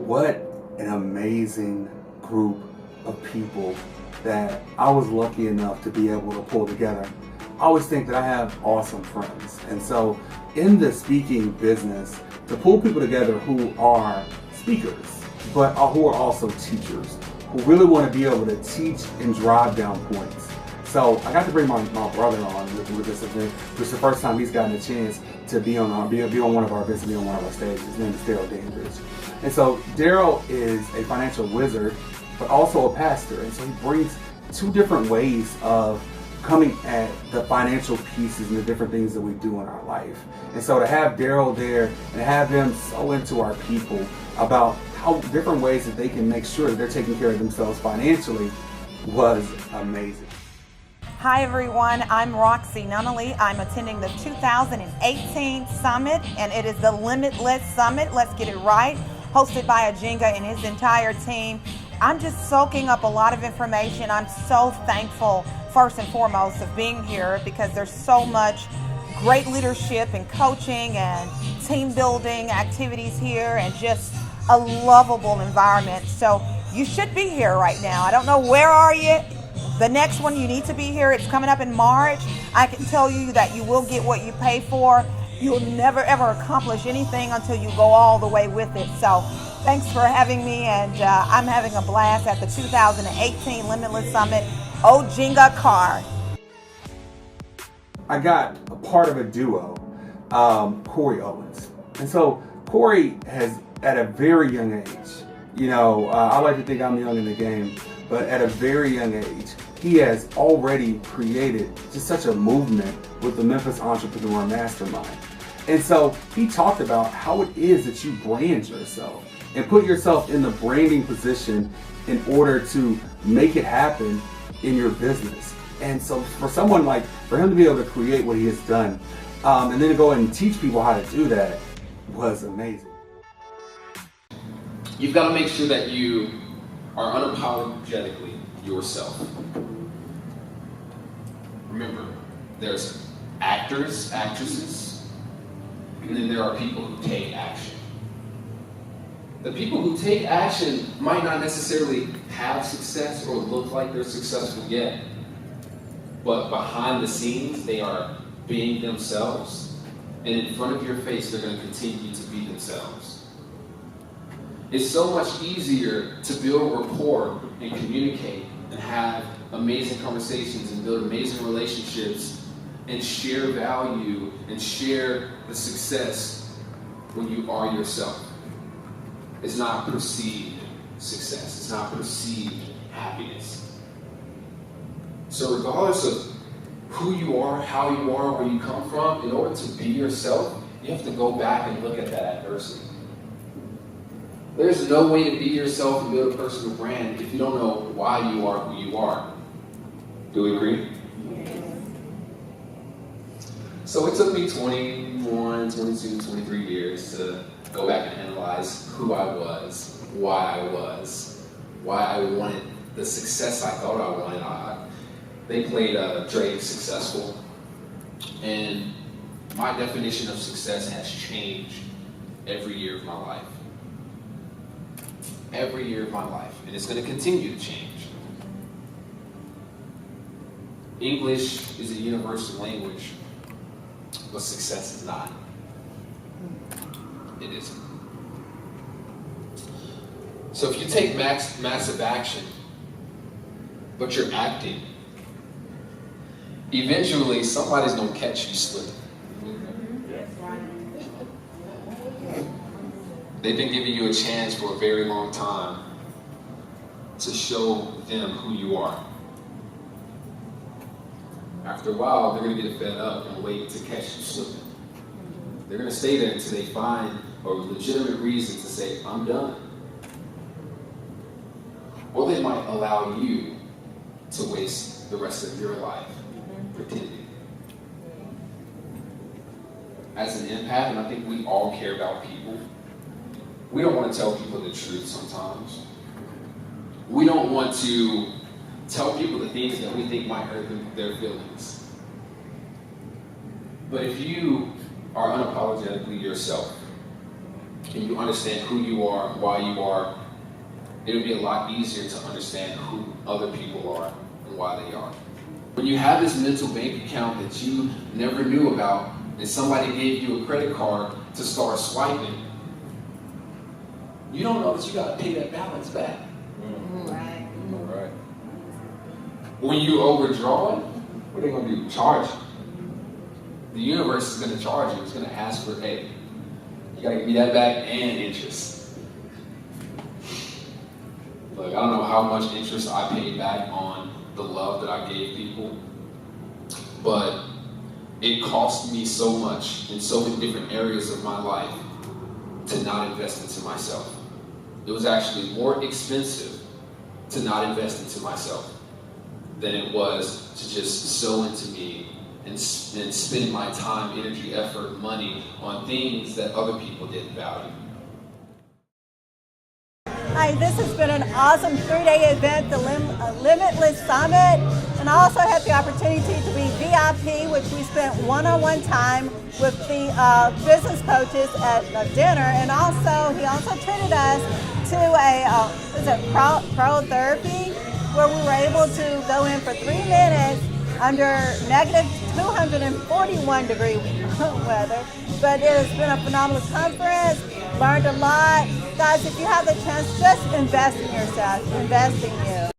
What an amazing group of people that I was lucky enough to be able to pull together. I always think that I have awesome friends. And so in the speaking business, to pull people together who are speakers, but who are also teachers, who really want to be able to teach and drive down points. So I got to bring my brother on with this event. This is the first time he's gotten a chance to be on one of our events, be on one of our stages. His name is Daryl Dandridge. And so Daryl is a financial wizard, but also a pastor. And so he brings two different ways of coming at the financial pieces and the different things that we do in our life. And so to have Daryl there and have him so into our people about how different ways that they can make sure that they're taking care of themselves financially was amazing. Hi everyone, I'm Roxy Nunnally. I'm attending the 2018 Summit, and it is the Limitless Summit. Let's get it right. Hosted by Ajinga and his entire team. I'm just soaking up a lot of information. I'm so thankful, first and foremost, of being here because there's so much great leadership and coaching and team building activities here and just a lovable environment. So you should be here right now. I don't know, where are you? The next one, you need to be here. It's coming up in March. I can tell you that you will get what you pay for. You'll never ever accomplish anything until you go all the way with it. So thanks for having me, and I'm having a blast at the 2018 Limitless Summit, Ojinga Car. I got a part of a duo, Corey Owens. And so Corey has, at a very young age, I like to think I'm young in the game, but at a very young age, he has already created just such a movement with the Memphis Entrepreneur Mastermind. And so he talked about how it is that you brand yourself and put yourself in the branding position in order to make it happen in your business. And so for him to be able to create what he has done, and then to go and teach people how to do that was amazing. You've got to make sure that you are unapologetically yourself. Remember, there's actors, actresses, and then there are people who take action. The people who take action might not necessarily have success or look like they're successful yet, but behind the scenes, they are being themselves, and in front of your face, they're going to continue to be themselves. It's so much easier to build rapport and communicate and have amazing conversations and build amazing relationships and share value and share the success when you are yourself. It's not perceived success. It's not perceived happiness. So regardless of who you are, how you are, where you come from, in order to be yourself, you have to go back and look at that adversity. There's no way to be yourself and build a personal brand if you don't know why you are who you are. Do we agree? Yes. So it took me 21, 22, 23 years to go back and analyze who I was, why I wanted the success I thought I wanted. They played Drake Successful, and my definition of success has changed every year of my life. Every year of my life, and it's going to continue to change. English is a universal language, but success is not. It isn't. So if you take massive action, but you're acting, eventually somebody's going to catch you slipping. They've been giving you a chance for a very long time to show them who you are. After a while, they're going to get fed up and wait to catch you slipping. They're going to stay there until they find a legitimate reason to say, I'm done. Or they might allow you to waste the rest of your life pretending. As an empath, and I think we all care about people, we don't want to tell people the truth sometimes. We don't want to tell people the things that we think might hurt their feelings. But if you are unapologetically yourself, and you understand who you are, why you are, it'll be a lot easier to understand who other people are and why they are. When you have this mental bank account that you never knew about, and somebody gave you a credit card to start swiping, you don't know that you got to pay that balance back. Right. Right. When you overdraw it, what are they going to do? Charge you. The universe is going to charge you. It's going to ask for, hey, you got to give me that back and interest. Look, I don't know how much interest I paid back on the love that I gave people, but it cost me so much in so many different areas of my life to not invest into myself. It was actually more expensive to not invest into myself than it was to just sow into me and spend my time, energy, effort, money on things that other people didn't value. Hi, this has been an awesome 3-day event, the Limitless Summit, and I also had the opportunity to be VIP, which we spent one-on-one time with the business coaches at dinner, and also he also treated us to a pro therapy, where we were able to go in for 3 minutes under negative 241 degree weather. But it has been a phenomenal conference, learned a lot. Guys, if you have the chance, just invest in yourself, invest in you.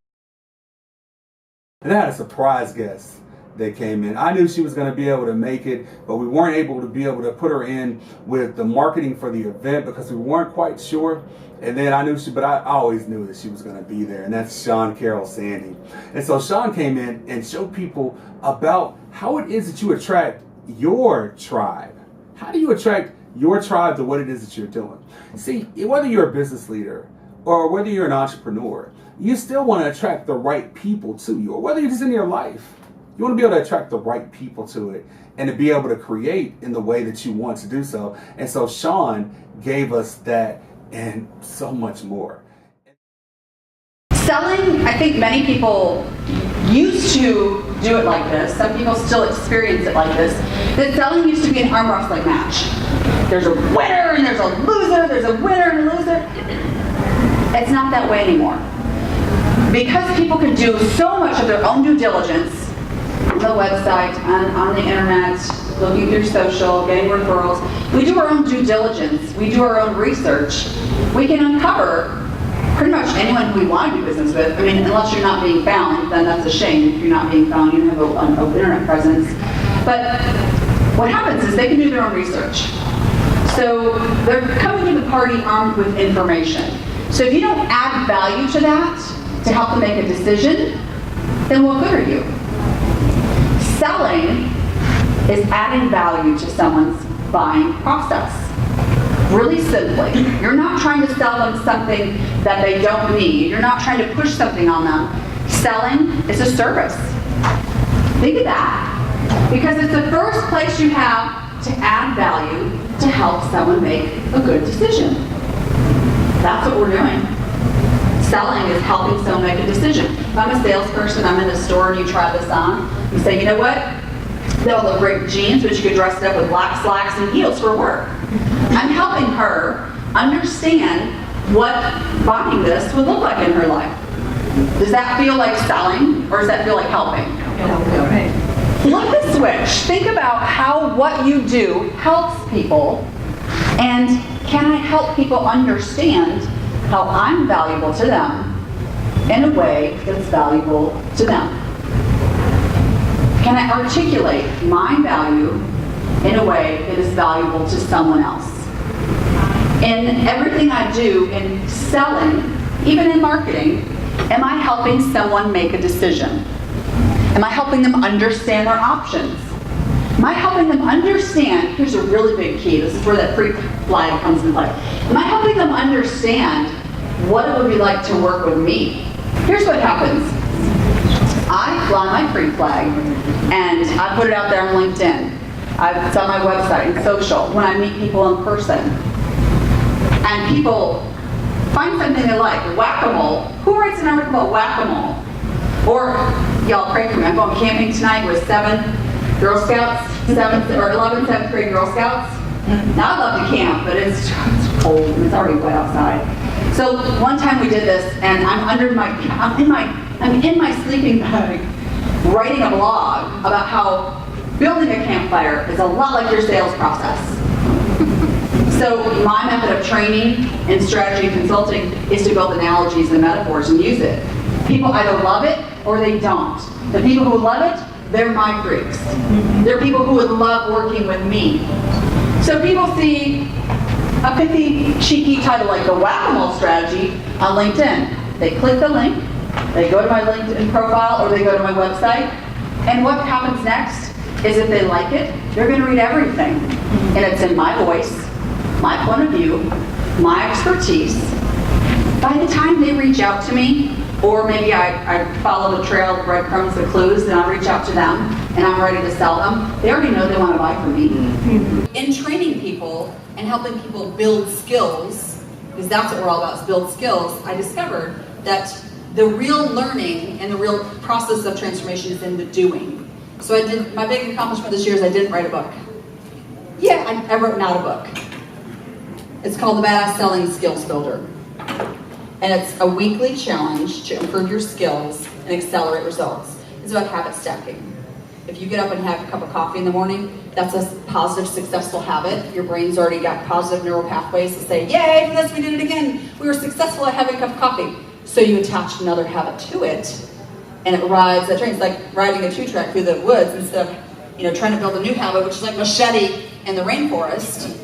And I had a surprise guest that came in. I knew she was going to be able to make it, but we weren't able to be able to put her in with the marketing for the event because we weren't quite sure. And then I always knew that she was going to be there, and that's Sean Carroll Sandy. And so Sean came in and showed people about how it is that you attract your tribe. How do you attract your tribe to what it is that you're doing? See, whether you're a business leader or whether you're an entrepreneur, you still want to attract the right people to you, or whether you're just in your life, you want to be able to attract the right people to it and to be able to create in the way that you want to do so. And so Sean gave us that and so much more. Selling, I think many people used to do it like this. Some people still experience it like this. That selling used to be an arm wrestling match. There's a winner and there's a loser, there's a winner and a loser. It's not that way anymore. Because people can do so much of their own due diligence on the website, on the internet, looking through social, getting referrals. We do our own due diligence. We do our own research. We can uncover pretty much anyone who we want to do business with. I mean, unless you're not being found, then that's a shame. If you're not being found, you have an open internet presence. But what happens is they can do their own research. So they're coming to the party armed with information. So if you don't add value to that, to help them make a decision, then what good are you? Selling is adding value to someone's buying process. Really simply. You're not trying to sell them something that they don't need. You're not trying to push something on them. Selling is a service. Think of that. Because it's the first place you have to add value to help someone make a good decision. That's what we're doing. Selling is helping someone make a decision. If I'm a salesperson, I'm in a store and you try this on, you say, you know what? They'll look great in jeans, but you could dress it up with black slacks and heels for work. I'm helping her understand what buying this would look like in her life. Does that feel like selling, or does that feel like helping? Flip the switch. Think about how what you do helps people, and can I help people understand how I'm valuable to them in a way that's valuable to them? Can I articulate my value in a way that is valuable to someone else? In everything I do in selling, even in marketing, am I helping someone make a decision? Am I helping them understand their options? Am I helping them understand, here's a really big key, this is where that free flag comes into play. Am I helping them understand what it would be like to work with me? Here's what happens. I fly my free flag and I put it out there on LinkedIn. It's on my website and social when I meet people in person. And people find something they like. Whack-a-mole. Who writes an article about whack-a-mole? Or, y'all pray for me, I'm going camping tonight with 7 Girl Scouts, 11 7th grade Girl Scouts. Now I love to camp, but it's cold and it's already wet outside. So one time we did this, and I'm in my sleeping bag, writing a blog about how building a campfire is a lot like your sales process. So my method of training and strategy consulting is to build analogies and metaphors and use it. People either love it or they don't. The people who love it, they're my freaks. They're people who would love working with me. So people see a pithy, cheeky title like the Whack-A-Mole strategy on LinkedIn. They click the link, they go to my LinkedIn profile or they go to my website, and what happens next is if they like it, they're going to read everything. And it's in my voice, my point of view, my expertise. By the time they reach out to me, or maybe I follow the trail, the breadcrumbs, the clues, and I reach out to them, and I'm ready to sell them, they already know they want to buy from me. In training people and helping people build skills, because that's what we're all about, is build skills, I discovered that the real learning and the real process of transformation is in the doing. So my big accomplishment this year is I didn't write a book. Yeah, I wrote not a book. It's called the Badass Selling Skills Builder. And it's a weekly challenge to improve your skills and accelerate results. It's about habit stacking. If you get up and have a cup of coffee in the morning, that's a positive, successful habit. Your brain's already got positive neural pathways to say, yay, for this, we did it again. We were successful at having a cup of coffee. So you attach another habit to it, and it rides that train. It's like riding a 2-track through the woods instead of trying to build a new habit, which is like machete in the rainforest.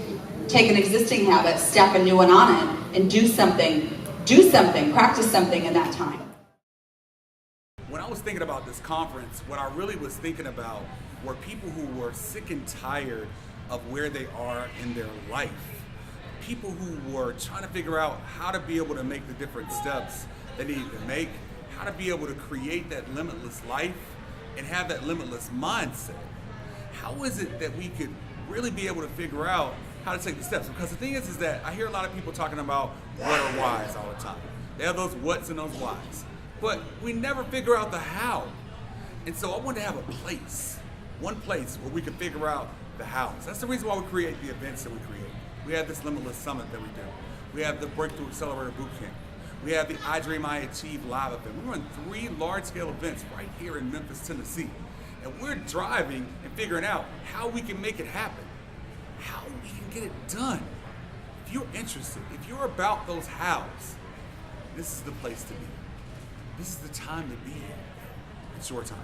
Take an existing habit, stack a new one on it, and do something, practice something in that time. When I was thinking about this conference, what I really was thinking about were people who were sick and tired of where they are in their life. People who were trying to figure out how to be able to make the different steps they needed to make, how to be able to create that limitless life and have that limitless mindset. How is it that we could really be able to figure out how to take the steps? Because the thing is that I hear a lot of people talking about what or whys all the time. They have those whats and those whys, but we never figure out the how. And so I wanted to have a place, one place where we could figure out the hows. That's the reason why we create the events that we create. We have this Limitless Summit that we do. We have the Breakthrough Accelerator Bootcamp. We have the I Dream, I Achieve live event. We run 3 large-scale events right here in Memphis, Tennessee. And we're driving and figuring out how we can make it happen, how we can get it done. If you're interested, if you're about those hows, this is the place to be. This is the time to be here. It's your time.